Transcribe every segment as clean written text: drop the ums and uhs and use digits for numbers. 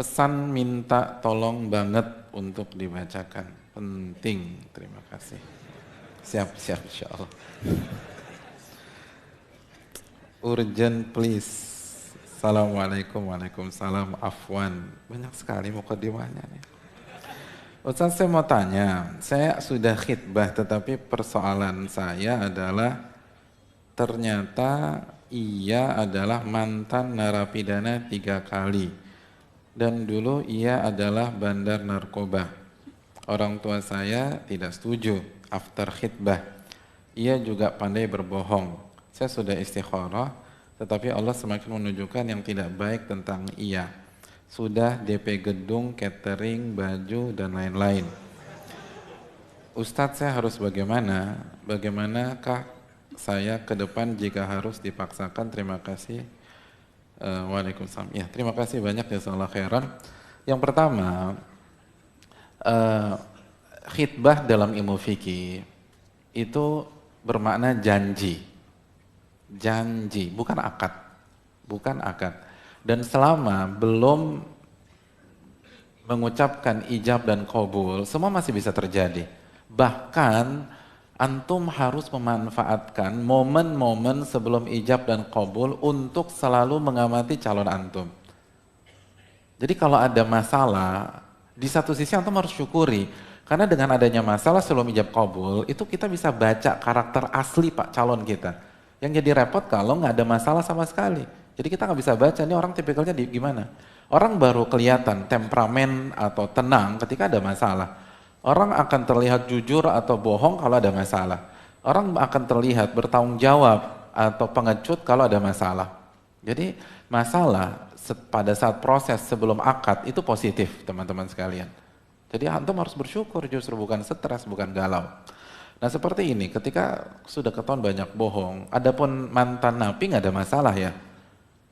Pesan minta tolong banget untuk dibacakan. Penting, terima kasih. Siap, insya Allah. Urgent please. Assalamualaikum, waalaikumsalam, afwan. Banyak sekali mukadimahnya nih. Ustaz, saya mau tanya, saya sudah khitbah tetapi persoalan saya adalah ternyata ia adalah mantan narapidana 3 kali. Dan dulu ia adalah bandar narkoba. Orang tua saya tidak setuju after khitbah. Ia juga pandai berbohong. Saya sudah istikharah, tetapi Allah semakin menunjukkan yang tidak baik tentang ia. Sudah DP gedung, catering, baju, dan lain-lain. Ustadz, saya harus bagaimana? Bagaimanakah saya ke depan jika harus dipaksakan? Terima kasih. Waalaikumsalam. Ya, terima kasih banyak jazakallahu khairan. Yang pertama, khitbah dalam ilmu fikih itu bermakna janji. Janji, bukan akad. Bukan akad. Dan selama belum mengucapkan ijab dan qabul, semua masih bisa terjadi. Bahkan antum harus memanfaatkan momen-momen sebelum ijab dan qabul untuk selalu mengamati calon antum. Jadi kalau ada masalah, di satu sisi antum harus syukuri. Karena dengan adanya masalah sebelum ijab qabul, itu kita bisa baca karakter asli pak calon kita. Yang jadi repot kalau nggak ada masalah sama sekali. Jadi kita nggak bisa baca, ini orang tipikalnya gimana. Orang baru kelihatan temperamen atau tenang ketika ada masalah. Orang akan terlihat jujur atau bohong kalau ada masalah. Orang akan terlihat bertanggung jawab atau pengecut kalau ada masalah. Jadi masalah pada saat proses sebelum akad itu positif teman-teman sekalian. Jadi antum harus bersyukur justru, bukan stres, bukan galau. Nah seperti ini ketika sudah ketahuan banyak bohong, adapun mantan napi nggak ada masalah ya.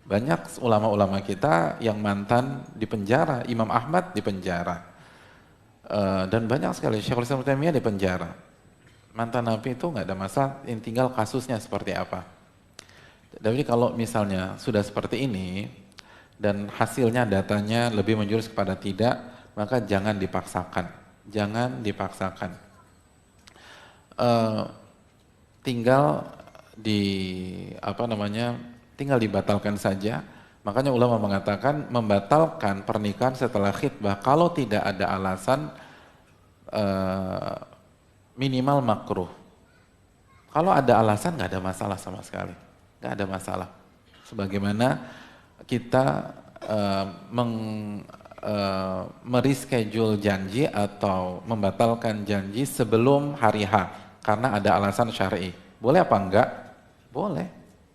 Banyak ulama-ulama kita yang mantan di penjara, Imam Ahmad di penjara. Dan banyak sekali, Syekhul Islam Taimiyah di penjara. Mantan napi itu nggak ada masalah, yang tinggal kasusnya seperti apa. Jadi kalau misalnya sudah seperti ini, dan hasilnya datanya lebih menjurus kepada tidak, maka jangan dipaksakan. Jangan dipaksakan. Tinggal tinggal dibatalkan saja. Makanya ulama mengatakan membatalkan pernikahan setelah khitbah kalau tidak ada alasan minimal makruh. Kalau ada alasan nggak ada masalah sama sekali, nggak ada masalah. Sebagaimana kita mereschedule janji atau membatalkan janji sebelum hari H karena ada alasan syar'i. Boleh apa enggak? Boleh.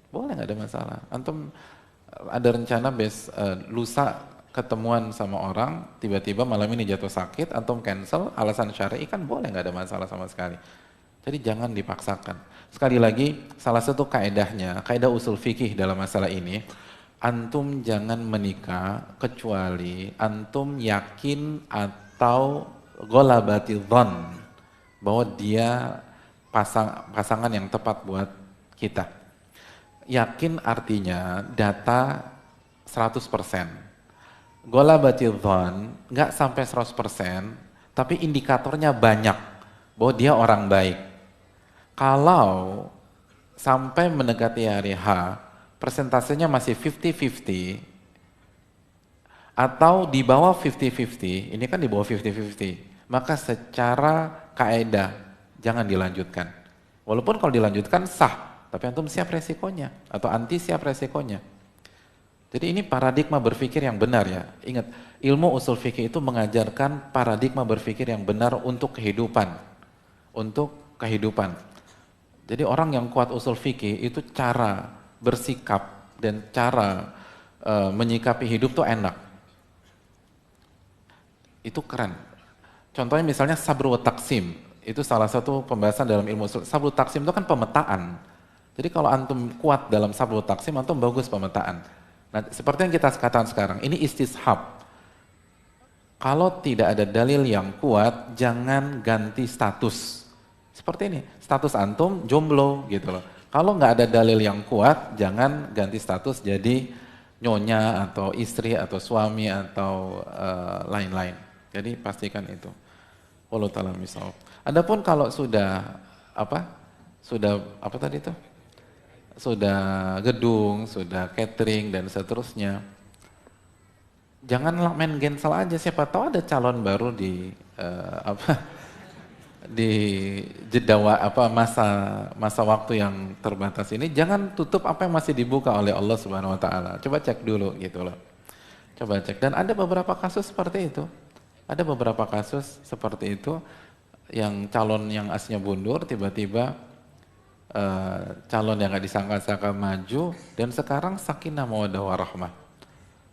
Boleh, nggak ada masalah. Antum ada rencana lusa ketemuan sama orang, tiba-tiba malam ini jatuh sakit, antum cancel, alasan syar'i kan boleh, nggak ada masalah sama sekali. Jadi jangan dipaksakan. Sekali lagi, salah satu kaedahnya, kaedah usul fikih dalam masalah ini, antum jangan menikah kecuali antum yakin atau ghalabati dhon bahwa dia pasangan yang tepat buat kita. Yakin artinya data 100%. Ghalabati dhon nggak sampai 100%, tapi indikatornya banyak bahwa dia orang baik. Kalau sampai mendekati hari H, persentasenya masih 50-50, atau di bawah 50-50, ini kan di bawah 50-50, maka secara kaedah jangan dilanjutkan. Walaupun kalau dilanjutkan sah, tapi antum siap resikonya atau anti siap resikonya. Jadi ini paradigma berpikir yang benar ya. Ingat, ilmu usul fikih itu mengajarkan paradigma berpikir yang benar untuk kehidupan. Untuk kehidupan. Jadi orang yang kuat usul fikih itu cara bersikap dan cara menyikapi hidup tuh enak. Itu keren. Contohnya misalnya sabru wa taksim. Itu salah satu pembahasan dalam ilmu usul. Sabru taksim itu kan pemetaan. Jadi kalau antum kuat dalam sabru taksim, antum bagus pemetaan. Nah, seperti yang kita katakan sekarang, ini istishab. Kalau tidak ada dalil yang kuat, jangan ganti status. Seperti ini, status antum jomblo gitu loh. Kalau nggak ada dalil yang kuat, jangan ganti status jadi nyonya atau istri atau suami atau lain-lain. Jadi pastikan itu. Wallahu ta'ala misal. Adapun kalau sudah apa? Sudah apa tadi itu? Sudah gedung, sudah catering dan seterusnya. Jangan main gensel aja, siapa tahu ada calon baru di apa? Di jeda masa waktu yang terbatas ini, jangan tutup apa yang masih dibuka oleh Allah Subhanahu wa taala. Coba cek dulu gitu loh. Coba cek, dan ada beberapa kasus seperti itu. Ada beberapa kasus seperti itu yang calon yang aslinya mundur tiba-tiba calon yang nggak disangka-sangka maju, dan sekarang sakinah mawaddah warahmah.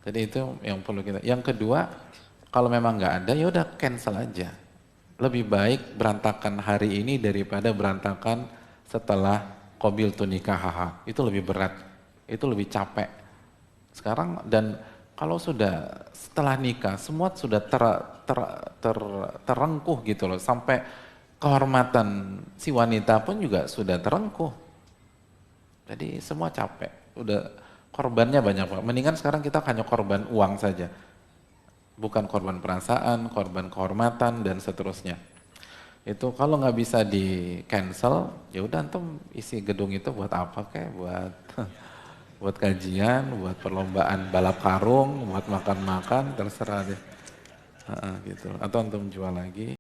Jadi itu yang perlu kita. Yang kedua, kalau memang nggak ada ya udah cancel aja. Lebih baik berantakan hari ini daripada berantakan setelah qabil tu nikahaha. Itu lebih berat, itu lebih capek. Sekarang dan kalau sudah setelah nikah semua sudah terengkuh gitu loh, sampai kehormatan si wanita pun juga sudah terengkuh. Jadi semua capek, udah korbannya banyak banget. Mendingan sekarang kita hanya korban uang saja. Bukan korban perasaan, korban kehormatan dan seterusnya. Itu kalau nggak bisa di cancel, ya udah antum isi gedung itu buat apa kayak buat buat kajian, buat perlombaan balap karung, buat makan-makan, terserah deh. Gitu. Atau antum jual lagi.